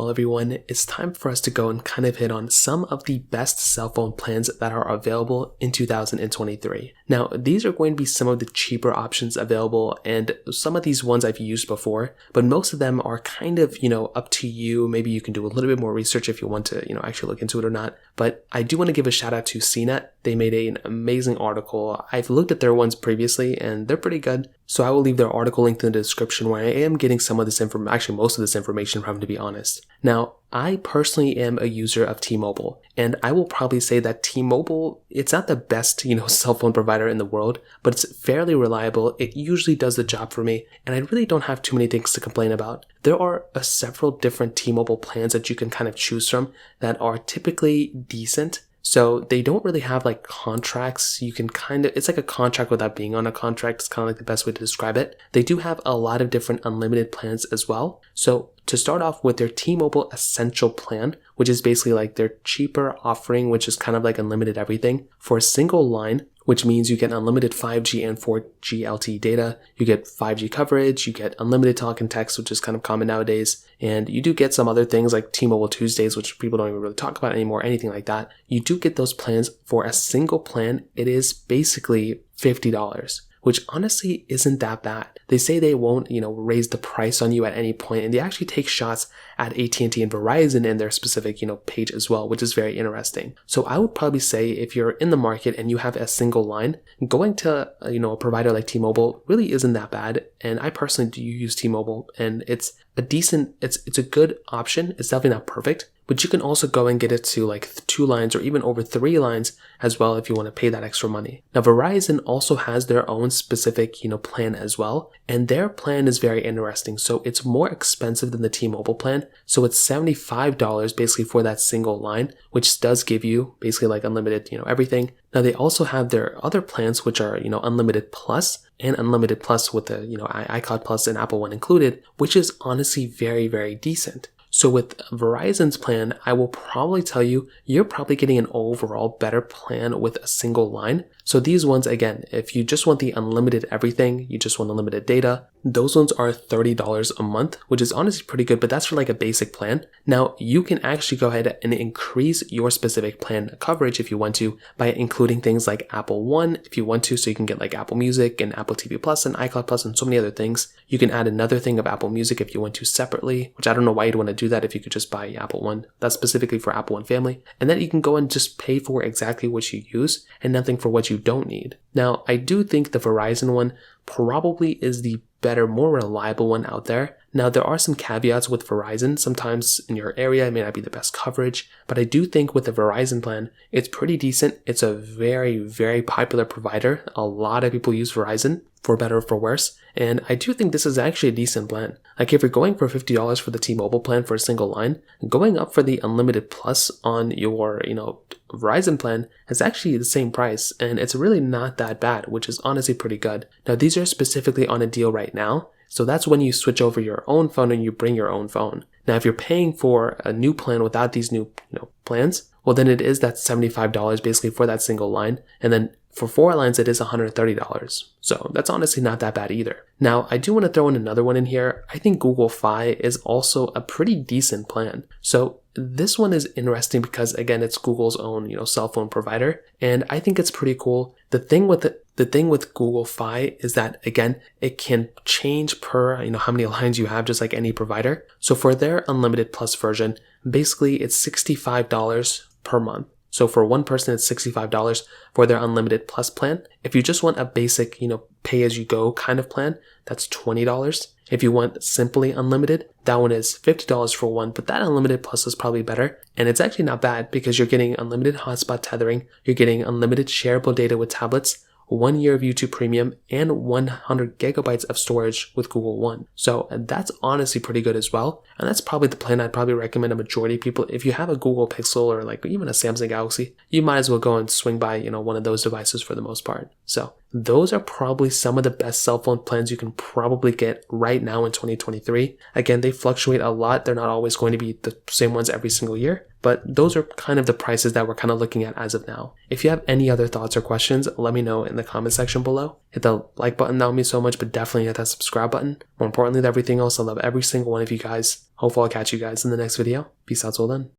Well, everyone, it's time for us to go and kind of hit on some of the best cell phone plans that are available in 2023. Now, these are going to be some of the cheaper options available, and some of these ones I've used before, but most of them are kind of, up to you. Maybe you can do a little bit more research if you want to, actually look into it or not. But I do want to give a shout out to CNET. They made an amazing article. I've looked at their ones previously, and they're pretty good. So I will leave their article linked in the description where I am getting some of this information, actually most of this information from, to be honest. Now, I personally am a user of T-Mobile, and I will probably say that T-Mobile, it's not the best, cell phone provider in the world, but it's fairly reliable. It usually does the job for me, and I really don't have too many things to complain about. There are several different T-Mobile plans that you can kind of choose from that are typically decent. So they don't really have like contracts. You can it's like a contract without being on a contract. It's kind of like the best way to describe it. They do have a lot of different unlimited plans as well. So to start off with their T-Mobile Essential plan, which is basically like their cheaper offering, which is kind of like unlimited everything for a single line, which means you get unlimited 5G and 4G LTE data. You get 5G coverage, you get unlimited talk and text, which is kind of common nowadays. And you do get some other things like T-Mobile Tuesdays, which people don't even really talk about anymore, anything like that. You do get those plans for a single plan. It is basically $50. Which honestly isn't that bad. They say they won't, raise the price on you at any point, and they actually take shots at AT&T and Verizon in their specific, page as well, which is very interesting. So I would probably say if you're in the market and you have a single line, going to, a provider like T-Mobile really isn't that bad. And I personally do use T-Mobile, and it's a good option. It's definitely not perfect, but you can also go and get it to like 2 lines or even over 3 lines as well if you want to pay that extra money. Now, Verizon also has their own specific, plan as well, and their plan is very interesting. So it's more expensive than the T-Mobile plan. So it's $75 basically for that single line, which does give you basically like unlimited, everything. Now they also have their other plans, which are, Unlimited Plus and Unlimited Plus with the, iCloud Plus and Apple One included, which is honestly very, very decent. So with Verizon's plan, I will probably tell you, you're probably getting an overall better plan with a single line. So these ones, again, if you just want the unlimited everything, you just want unlimited data, those ones are $30 a month, which is honestly pretty good, but that's for like a basic plan. Now, you can actually go ahead and increase your specific plan coverage if you want to by including things like Apple One if you want to, so you can get like Apple Music and Apple TV Plus and iCloud Plus and so many other things. You can add another thing of Apple Music if you want to separately, which I don't know why you'd want to do that if you could just buy Apple One. That's specifically for Apple One family. And then you can go and just pay for exactly what you use and nothing for what you don't need. Now, I do think the Verizon one probably is the better, more reliable one out there. Now, there are some caveats with Verizon. Sometimes in your area, it may not be the best coverage, but I do think with the Verizon plan, it's pretty decent. It's a very, very popular provider. A lot of people use Verizon, for better or for worse. And I do think this is actually a decent plan. Like if you're going for $50 for the T-Mobile plan for a single line, going up for the Unlimited Plus on your, Verizon plan is actually the same price, and it's really not that bad, which is honestly pretty good. Now, these are specifically on a deal right now, so that's when you switch over your own phone and you bring your own phone. Now, if you're paying for a new plan without these new, plans, well, then it is that $75 basically for that single line, and then for 4 lines, it is $130. So that's honestly not that bad either. Now, I do want to throw in another one in here. I think Google Fi is also a pretty decent plan. So this one is interesting because, again, it's Google's own, cell phone provider, and I think it's pretty cool. The thing with Google Fi is that, again, it can change per, how many lines you have, just like any provider. So for their Unlimited Plus version, basically it's $65 per month. So for one person, it's $65 for their Unlimited Plus plan. If you just want a basic, pay-as-you-go kind of plan, that's $20. If you want simply unlimited, that one is $50 for one, but that Unlimited Plus is probably better. And it's actually not bad because you're getting unlimited hotspot tethering, you're getting unlimited shareable data with tablets, 1 year of YouTube Premium, and 100 gigabytes of storage with Google One. So that's honestly pretty good as well. And that's probably the plan I'd probably recommend a majority of people. If you have a Google Pixel or like even a Samsung Galaxy, you might as well go and swing by, one of those devices for the most part. So those are probably some of the best cell phone plans you can probably get right now in 2023. Again, they fluctuate a lot. They're not always going to be the same ones every single year, but those are kind of the prices that we're kind of looking at as of now. If you have any other thoughts or questions, let me know in the comment section below. Hit the like button, that would mean so much, but definitely hit that subscribe button. More importantly than everything else, I love every single one of you guys. Hopefully I'll catch you guys in the next video. Peace out till then.